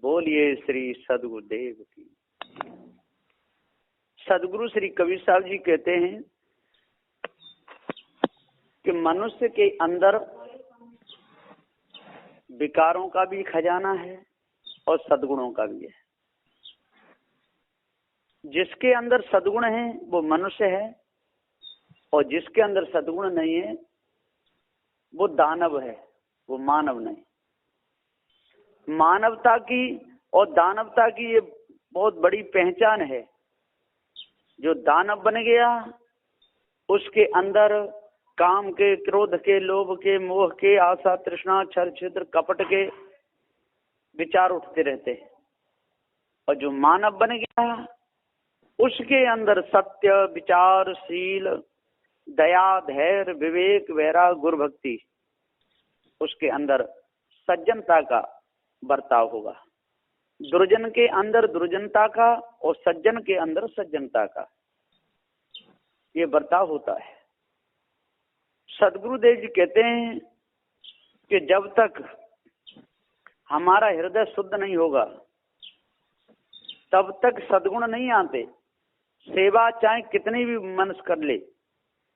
बोलिए श्री सदगुरुदेव की। सदगुरु श्री कबीर साहब जी कहते हैं कि मनुष्य के अंदर विकारों का भी खजाना है और सद्गुणों का भी है। जिसके अंदर सद्गुण है वो मनुष्य है और जिसके अंदर सद्गुण नहीं है वो दानव है, वो मानव नहीं। मानवता की और दानवता की ये बहुत बड़ी पहचान है। जो दानव बन गया उसके अंदर काम के, क्रोध के, लोभ के, मोह के, आशा, तृष्णा, छल, छिद्र, कपट के विचार उठते रहते हैं। और जो मानव बन गया उसके अंदर सत्य, विचारशील, दया, धैर्य, विवेक, वैराग्य, गुरु भक्ति, उसके अंदर सज्जनता का बर्ताव होगा। दुर्जन के अंदर दुर्जनता का और सज्जन के अंदर सज्जनता का ये बर्ताव होता है। सदगुरुदेव जी कहते हैं कि जब तक हमारा हृदय शुद्ध नहीं होगा तब तक सद्गुण नहीं आते। सेवा चाहे कितनी भी मनुष्य कर ले,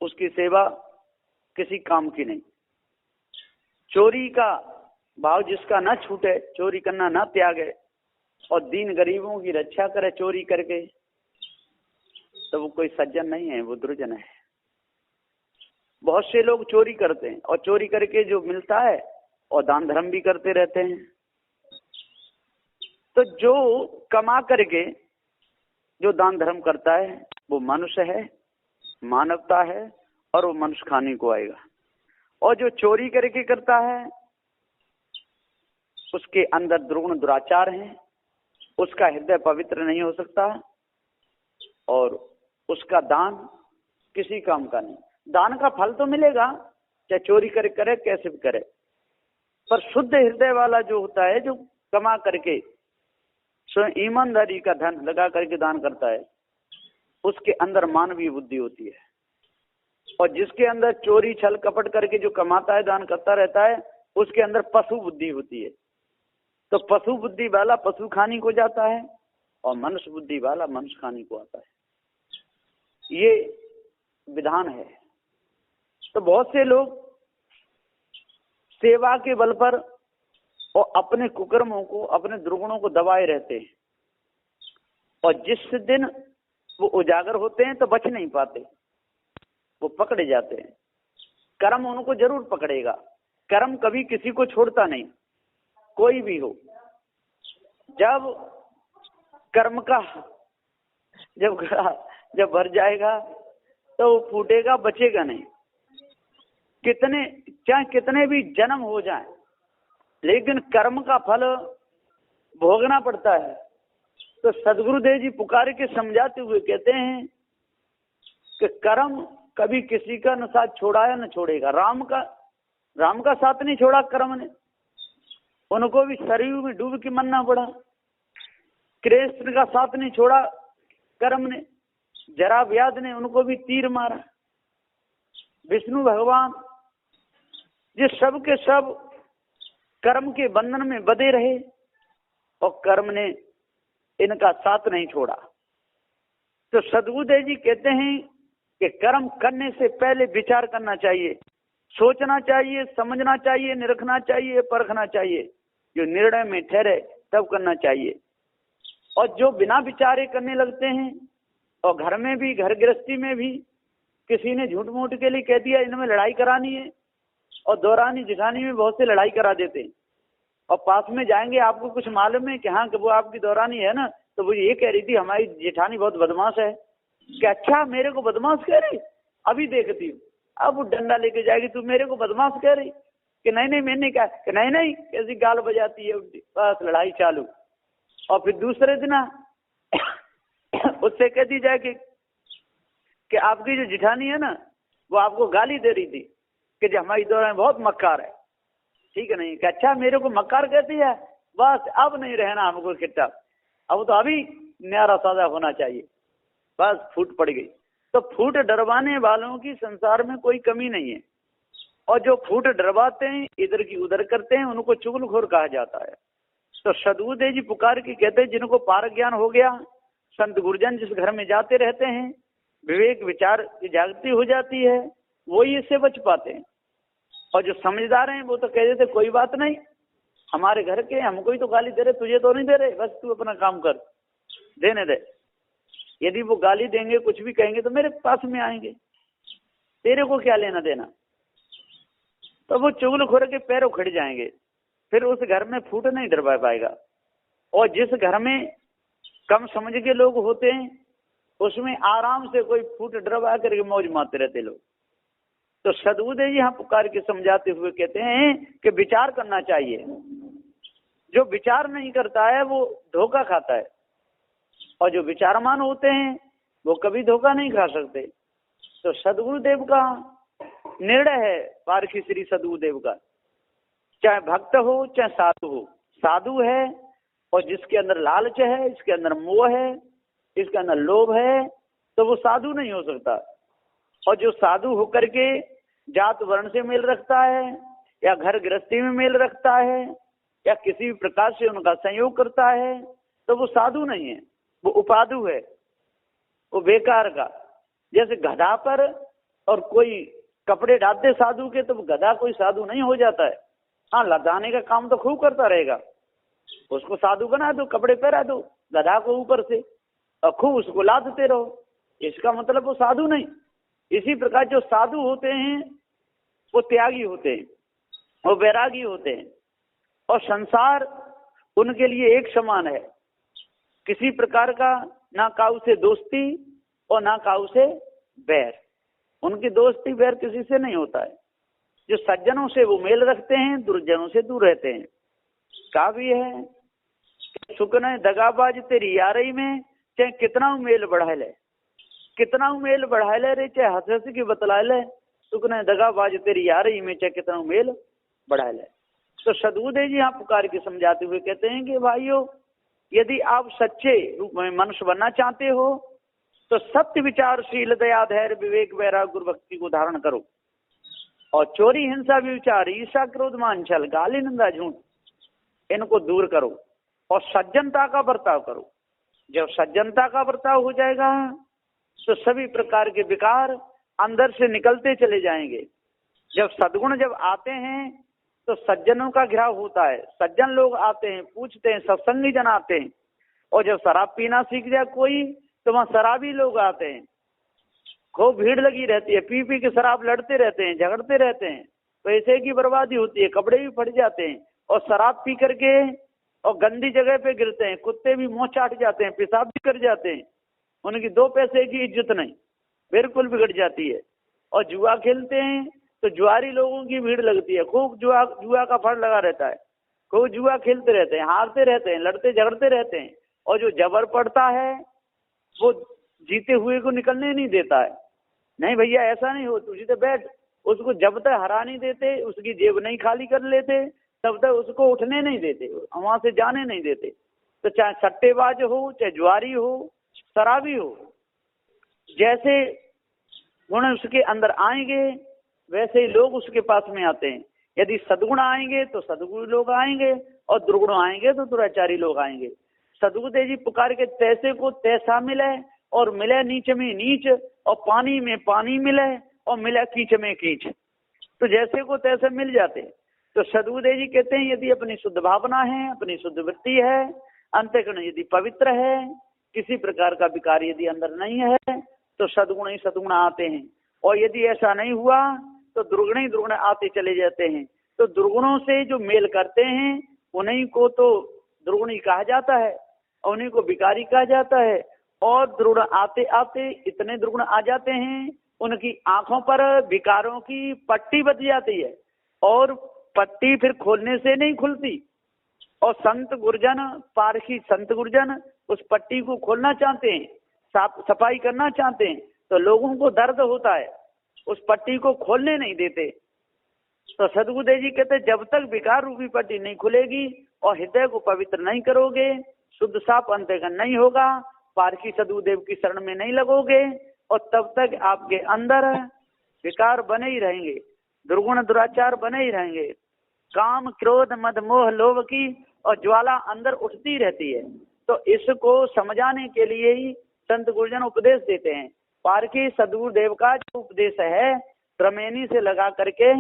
उसकी सेवा किसी काम की नहीं। चोरी का भाव जिसका न छूटे, चोरी करना न त्यागे और दीन गरीबों की रक्षा करे चोरी करके, तो वो कोई सज्जन नहीं है, वो दुर्जन है। बहुत से लोग चोरी करते हैं और चोरी करके जो मिलता है और दान धर्म भी करते रहते हैं। तो जो कमा करके जो दान धर्म करता है वो मनुष्य है, मानवता है और वो मनुष्य खाने को आएगा। और जो चोरी करके करता है उसके अंदर दुर्गुण दुराचार है, उसका हृदय पवित्र नहीं हो सकता और उसका दान किसी काम का नहीं। दान का फल तो मिलेगा चाहे चोरी करे करे कैसे भी करे, पर शुद्ध हृदय वाला जो होता है, जो कमा करके स्वयं ईमानदारी का धन लगा करके दान करता है, उसके अंदर मानवीय बुद्धि होती है। और जिसके अंदर चोरी छल कपट करके जो कमाता है, दान करता रहता है, उसके अंदर पशु बुद्धि होती है। तो पशु बुद्धि वाला पशु खानी को जाता है और मनुष्य बुद्धि वाला मनुष्य खानी को आता है। ये विधान है। तो बहुत से लोग सेवा के बल पर और अपने कुकर्मों को, अपने दुर्गुणों को दबाए रहते हैं और जिस दिन वो उजागर होते हैं तो बच नहीं पाते, वो पकड़े जाते हैं। कर्म उनको जरूर पकड़ेगा। कर्म कभी किसी को छोड़ता नहीं, कोई भी हो। जब कर्म का जब भर जाएगा तो वो फूटेगा, बचेगा नहीं। चाहे कितने भी जन्म हो जाएं, लेकिन कर्म का फल भोगना पड़ता है। तो सदगुरुदेव जी पुकार के समझाते हुए कहते हैं कि कर्म कभी किसी का न साथ छोड़ा है न छोड़ेगा। राम का साथ नहीं छोड़ा कर्म ने, उनको भी सरयू में डूब के मरना पड़ा। कृष्ण का साथ नहीं छोड़ा कर्म ने, जरा व्याध ने उनको भी तीर मारा। विष्णु भगवान ये सब के सब कर्म के बंधन में बंधे रहे और कर्म ने इनका साथ नहीं छोड़ा। तो सदगुरुदेव जी कहते हैं कि कर्म करने से पहले विचार करना चाहिए, सोचना चाहिए, समझना चाहिए, निरखना चाहिए, परखना चाहिए। जो निर्णय में ठहरे तब करना चाहिए। और जो बिना विचारे करने लगते हैं, और घर में भी, घर गृहस्थी में भी किसी ने झूठ मूठ के लिए कह दिया इनमें लड़ाई करानी है, और दौरानी जिठानी में बहुत से लड़ाई करा देते हैं। और पास में जाएंगे, आपको कुछ मालूम है कि हाँ कि वो आपकी दौरानी है ना, तो वो ये कह रही थी हमारी जेठानी बहुत बदमाश है। क्या अच्छा मेरे को बदमाश कह रही? अभी देखती हूँ। अब वो डंडा लेके जाएगी, तू मेरे को बदमाश कह रही? कि नहीं मैंने क्या कि नहीं कैसी गाल बजाती है उल्टी। बस लड़ाई चालू। और फिर दूसरे दिन उससे कह दी जाए कि आपकी जो जिठानी है ना वो आपको गाली दे रही थी कि जो हमारी दौरान बहुत मक्कार है। ठीक है नहीं कि अच्छा मेरे को मक्कार कहती है, बस अब नहीं रहना हमको इकट्ठा, अब तो अभी न्यारा साजा होना चाहिए। बस फूट पड़ गई। तो फूट डरवाने वालों की संसार में कोई कमी नहीं है, और जो फूट डरवाते हैं, इधर की उधर करते हैं, उनको चुगलखोर कहा जाता है। तो सदगुरुदेव जी पुकार के कहते हैं, जिनको पारक ज्ञान हो गया, संत गुरुजन जिस घर में जाते रहते हैं, विवेक विचार की जागृति हो जाती है, वही इससे बच पाते हैं। और जो समझदार हैं वो तो कह देते कोई बात नहीं, हमारे घर के हमको ही तो गाली दे रहे, तुझे तो नहीं दे रहे, बस तू अपना काम कर, देने दे। यदि वो गाली देंगे, कुछ भी कहेंगे तो मेरे पास में आएंगे, तेरे को क्या लेना देना। तो वो चुगलखोर के पैर उखड़ जाएंगे, फिर उस घर में फूट नहीं डरवा पाएगा। और जिस घर में कम समझ के लोग होते हैं, उसमें आराम से कोई फूट डरवा करके मौज मारते रहते लोग। तो सदगुरुदेव जी यहाँ पुकार के समझाते हुए कहते हैं कि विचार करना चाहिए। जो विचार नहीं करता है वो धोखा खाता है, और जो विचारमान होते हैं वो कभी धोखा नहीं खा सकते। तो सदगुरुदेव का निर्णय है, पारखी श्री सदगुरुदेव का, चाहे भक्त हो चाहे साधु हो। साधु है और जिसके अंदर लालच है, इसके अंदर मोह है, इसके अंदर लोभ है, तो वो साधु नहीं हो सकता। और जो साधु होकर के जात वर्ण से मेल रखता है, या घर गृहस्थी में मेल रखता है, या किसी भी प्रकार से उनका संयोग करता है, तो वो साधु नहीं है, वो उपाधु है, वो बेकार का। जैसे गधा पर और कोई कपड़े डाल दे साधु के, तो गधा कोई साधु नहीं हो जाता है। हाँ, लदाने का काम तो खूब करता रहेगा, उसको साधु बना दो, कपड़े पहना दो गधा को ऊपर से, और खूब उसको लादते रहो, इसका मतलब वो साधु नहीं। इसी प्रकार जो साधु होते हैं वो त्यागी होते हैं, वो वैरागी होते हैं, और संसार उनके लिए एक समान है। किसी प्रकार का ना काऊ से दोस्ती और ना काऊ से बैर, उनकी दोस्ती बैर किसी से नहीं होता है। जो सज्जनों से वो मेल रखते हैं, दुर्जनों से दूर रहते हैं। कहा भी है, सुख न दगाबाज तेरी यारी में, चाहे कितना मेल बढ़ा ले, कितना मेल बढ़ा ले रे, चाहे हंस हंस की बतला ले, सुख न दगाबाज तेरी यारी में, चाहे कितना मेल बढ़ा ले। तो सदगुरुदेव जी यहाँ पुकार के समझाते हुए कहते हैं कि भाइयों, यदि आप सच्चे रूप में मनुष्य बनना चाहते हो, तो सत्य विचारशील दया धैर्य विवेक वैराग्य गुरु भक्ति को धारण करो, और चोरी हिंसा विचार ईर्ष्या क्रोध मान छल गाली निंदा झूठ, इनको दूर करो, और सज्जनता का बर्ताव करो। जब सज्जनता का बर्ताव हो जाएगा तो सभी प्रकार के विकार अंदर से निकलते चले जाएंगे। जब सद्गुण जब आते हैं तो सज्जनों का घिराव होता है, सज्जन लोग आते हैं, पूछते हैं, सत्संगी जन आते हैं। और जब शराब पीना सीख जाए कोई, तो वहाँ शराबी लोग आते हैं, खूब भीड़ लगी रहती है, पी पी के शराब लड़ते रहते हैं, झगड़ते रहते हैं, पैसे की बर्बादी होती है, कपड़े भी फट जाते हैं, और शराब पी करके और गंदी जगह पे गिरते हैं, कुत्ते भी मुंह चाट जाते हैं, पेशाब भी कर जाते हैं, उनकी दो पैसे की इज्जत नहीं, बिल्कुल बिगड़ जाती है। और जुआ खेलते हैं तो जुआरी लोगों की भीड़ लगती है, खूब जुआ का फड़ लगा रहता है, खूब जुआ खेलते रहते हैं, हारते रहते हैं, लड़ते झगड़ते रहते हैं। और जो जबर पड़ता है वो जीते हुए को निकलने नहीं देता है। नहीं भैया ऐसा नहीं हो, तू सीधे बैठ, उसको जब तक हरा नहीं देते, उसकी जेब नहीं खाली कर लेते, तब तक उसको उठने नहीं देते, वहां से जाने नहीं देते। तो चाहे सट्टेबाज हो, चाहे जुआरी हो, शराबी हो, जैसे गुण उसके अंदर आएंगे वैसे ही लोग उसके पास में आते हैं। यदि सद्गुण आएंगे तो सद्गुण लोग आएंगे, और दुर्गुण आएंगे तो दुराचारी लोग आएंगे। सदगुरुदेव जी पुकार के तैसे को तैसा मिले, और मिले नीच में नीच, और पानी में पानी मिले, और मिले कीच में कीच, तो जैसे को तैसे मिल जाते। तो सदगुरुदेव जी कहते हैं, यदि अपनी शुद्ध भावना है, अपनी शुद्ध वृत्ति है, अंतःकरण यदि पवित्र है, किसी प्रकार का विकार यदि अंदर नहीं है, तो सद्गुण ही सद्गुण आते हैं। और यदि ऐसा नहीं हुआ तो दुर्गुण ही दुर्गुण आते चले जाते हैं। तो दुर्गुणों से जो मेल करते हैं उन्हीं को तो दुर्गुणी कहा जाता है, और उन्हीं को विकारी कहा जाता है। और दुर्गुण आते आते इतने दुर्गुण आ जाते हैं, उनकी आंखों पर विकारों की पट्टी बच जाती है, और पट्टी फिर खोलने से नहीं खुलती। और संत गुरजन, पारखी संत गुरजन उस पट्टी को खोलना चाहते हैं, सफाई करना चाहते हैं, तो लोगों को दर्द होता है, उस पट्टी को खोलने नहीं देते। तो सदगुरुदेव जी कहते, जब तक विकार रूपी पट्टी नहीं खुलेगी और हृदय को पवित्र नहीं करोगे, शुद्ध साफ अंतःकरण नहीं होगा, पारखी सदगुरुदेव की शरण में नहीं लगोगे, और तब तक आपके अंदर विकार बने ही रहेंगे, दुर्गुण दुराचार बने ही रहेंगे, काम क्रोध मद मोह लोभ की और ज्वाला अंदर उठती रहती है। तो इसको समझाने के लिए ही संत गुरुजन उपदेश देते हैं। पारखी सदगुरुदेव का जो उपदेश है त्रमेनी से लगा करके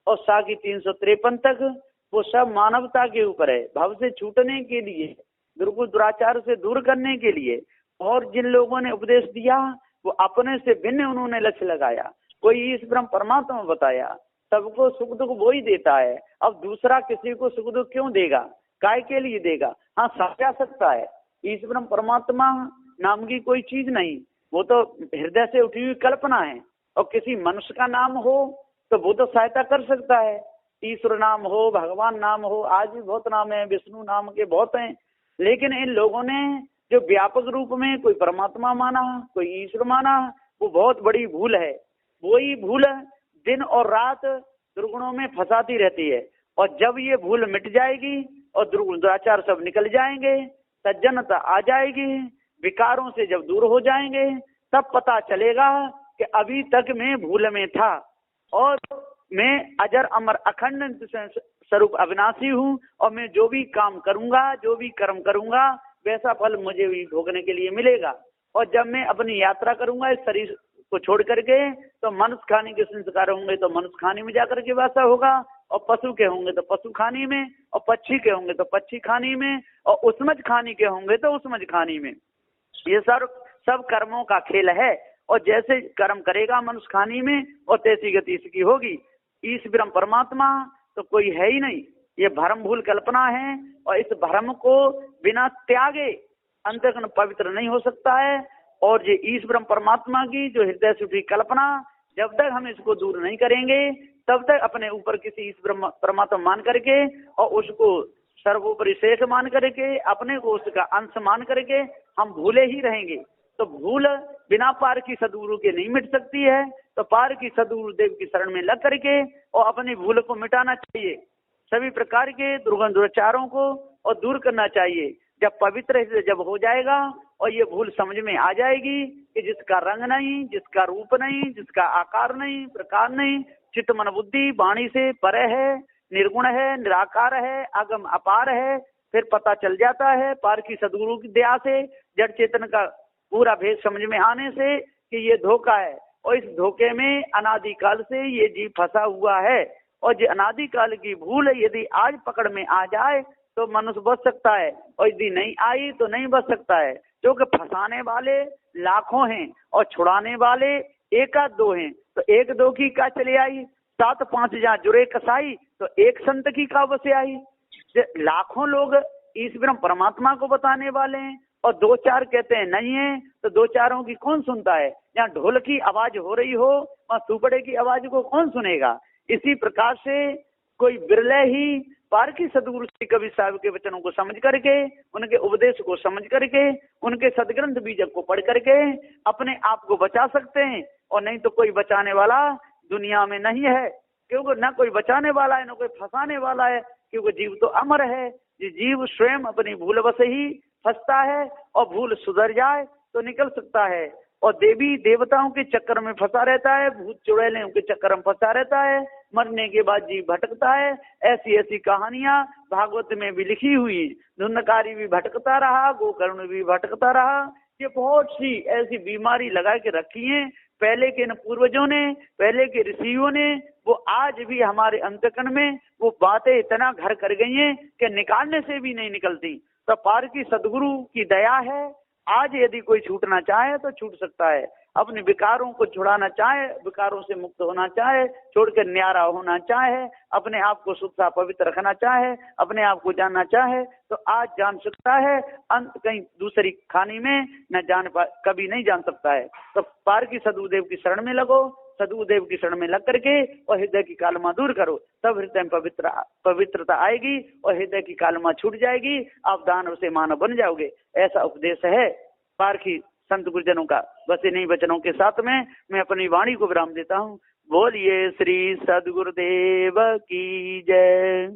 और साकी 353 तक, वो सब मानवता के ऊपर है, भव से छूटने के लिए, दुराचार से दूर करने के लिए। और जिन लोगों ने उपदेश दिया वो अपने से भिन्न उन्होंने लक्ष्य लगाया। कोई इस ब्रह्म परमात्मा बताया, सबको सुख दुख वो ही देता है। अब दूसरा किसी को सुख दुख क्यों देगा, काय के लिए देगा? हाँ, समझा सकता है। इस ब्रह्म परमात्मा नाम की कोई चीज नहीं, वो तो हृदय से उठी हुई कल्पना है। और किसी मनुष्य का नाम हो तो वो तो सहायता कर सकता है। ईश्वर नाम हो, भगवान नाम हो, आज भी बहुत नाम है, विष्णु नाम के बहुत हैं। लेकिन इन लोगों ने जो व्यापक रूप में कोई परमात्मा माना, कोई ईश्वर माना, वो बहुत बड़ी भूल है। वही भूल दिन और रात दुर्गुणों में फंसाती रहती है। और जब ये भूल मिट जाएगी और दुराचार सब निकल जाएंगे, सज्जनता आ जाएगी, विकारों से जब दूर हो जाएंगे, तब पता चलेगा कि अभी तक मैं भूल में था और मैं अजर अमर अखंड स्वरूप अविनाशी हूँ। और मैं जो भी काम करूंगा, जो भी कर्म करूंगा, वैसा फल मुझे भी भोगने के लिए मिलेगा। और जब मैं अपनी यात्रा करूंगा इस शरीर को छोड़ करके, तो मनुष्य खाने के संस्कार होंगे तो मनुष्य खाने में जाकर के वासा होगा, और पशु के होंगे तो पशु खानी में, और पक्षी के होंगे तो पक्षी खानी में, और उसमज खानी के होंगे तो उसमज खानी में। ये सब कर्मों का खेल है। और जैसे कर्म करेगा मनुष्य खानी में, और तैसी गति इसकी होगी। इस ब्रह्म परमात्मा तो कोई है ही नहीं, ये भ्रम भूल कल्पना है। और इस भ्रम को बिना त्यागे अंतःकरण पवित्र नहीं हो सकता है। और ये ईश ब्रह्म परमात्मा की जो हृदय से उठी कल्पना, जब तक हम इसको दूर नहीं करेंगे, तब तक अपने ऊपर किसी ईश ब्रह्म परमात्मा मान करके और उसको सर्वोपरि शेष मान करके, अपने को उसका अंश मान करके हम भूले ही रहेंगे। तो भूल बिना पार की सदगुरु के नहीं मिट सकती है। तो पार की सदगुरु देव की शरण में लग करके और अपनी भूल को मिटाना चाहिए, सभी प्रकार के दुराचारों को और दूर करना चाहिए। जब पवित्र जब हो जाएगा और ये भूल समझ में आ जाएगी कि जिसका रंग नहीं, जिसका रूप नहीं, जिसका आकार नहीं, प्रकार नहीं, चित्त मन बुद्धि वाणी से परे है, निर्गुण है, निराकार है, अगम अपार है, फिर पता चल जाता है पार की सदगुरु की दया से, जड़ चेतन का पूरा भेद समझ में आने से कि ये धोखा है। और इस धोखे में अनादिकाल से ये जीव फंसा हुआ है। और ये अनादिकाल की भूल यदि आज पकड़ में आ जाए तो मनुष्य बच सकता है, और यदि नहीं आई तो नहीं बच सकता है। क्योंकि फंसाने वाले लाखों हैं और छुड़ाने वाले एक आध दो हैं। तो एक दो की क्या चले आई, 7-5 जहाँ जुड़े कसाई, तो एक संत की का बसे आई। लाखों लोग इस ब्रह्म परमात्मा को बताने वाले हैं और 2-4 कहते हैं नहीं है, तो 2-4 की कौन सुनता है? जहाँ ढोल की आवाज हो रही हो वहाँ सुपड़े की आवाज को कौन सुनेगा? इसी प्रकार से कोई बिरले ही पार की सदगुरु श्री कबीर साहब के वचनों को समझ करके, उनके उपदेश को समझ करके, उनके सदग्रंथ बीजक को पढ़ करके अपने आप को बचा सकते हैं। और नहीं तो कोई बचाने वाला दुनिया में नहीं है, क्योंकि ना कोई बचाने वाला है ना कोई फंसाने वाला है। क्योंकि जीव तो अमर है, जीव स्वयं अपनी भूल बस ही फंसता है, और भूल सुधर जाए तो निकल सकता है। और देवी देवताओं के चक्कर में फंसा रहता है, भूत चुड़ैलों के चक्कर में फंसा रहता है, मरने के बाद जीव भटकता है। ऐसी ऐसी कहानियां भागवत में भी लिखी हुई। धुंधकारी भी भटकता रहा, गोकर्ण भी भटकता रहा। ये बहुत सी ऐसी बीमारी लगा के रखी है पहले के पूर्वजों ने, पहले के ऋषियों ने। वो आज भी हमारे अंतकरण में वो बातें इतना घर कर गई हैं कि निकालने से भी नहीं निकलती। तो पार की सदगुरु की दया है, आज यदि कोई छूटना चाहे तो छूट सकता है। अपने विकारों को छुड़ाना चाहे, विकारों से मुक्त होना चाहे, छोड़कर न्यारा होना चाहे, अपने आप को शुद्ध पवित्र रखना चाहे, अपने आप को जानना चाहे, तो आज जान सकता है। अंत कहीं दूसरी खानी में न जान कभी नहीं जान सकता है। तो पार की सदगुरुदेव की शरण में लगो, सदगुरुदेव की शरण में लग करके और हृदय की कालमा दूर करो, तब हृदय में पवित्रता आएगी और हृदय की कालमा छूट जाएगी। आप दानव से मानव बन जाओगे। ऐसा उपदेश है पार की संत गुरुजनों का। बस इन्हीं वचनों के साथ में मैं अपनी वाणी को विराम देता हूँ। बोलिए श्री सदगुरुदेव की जय।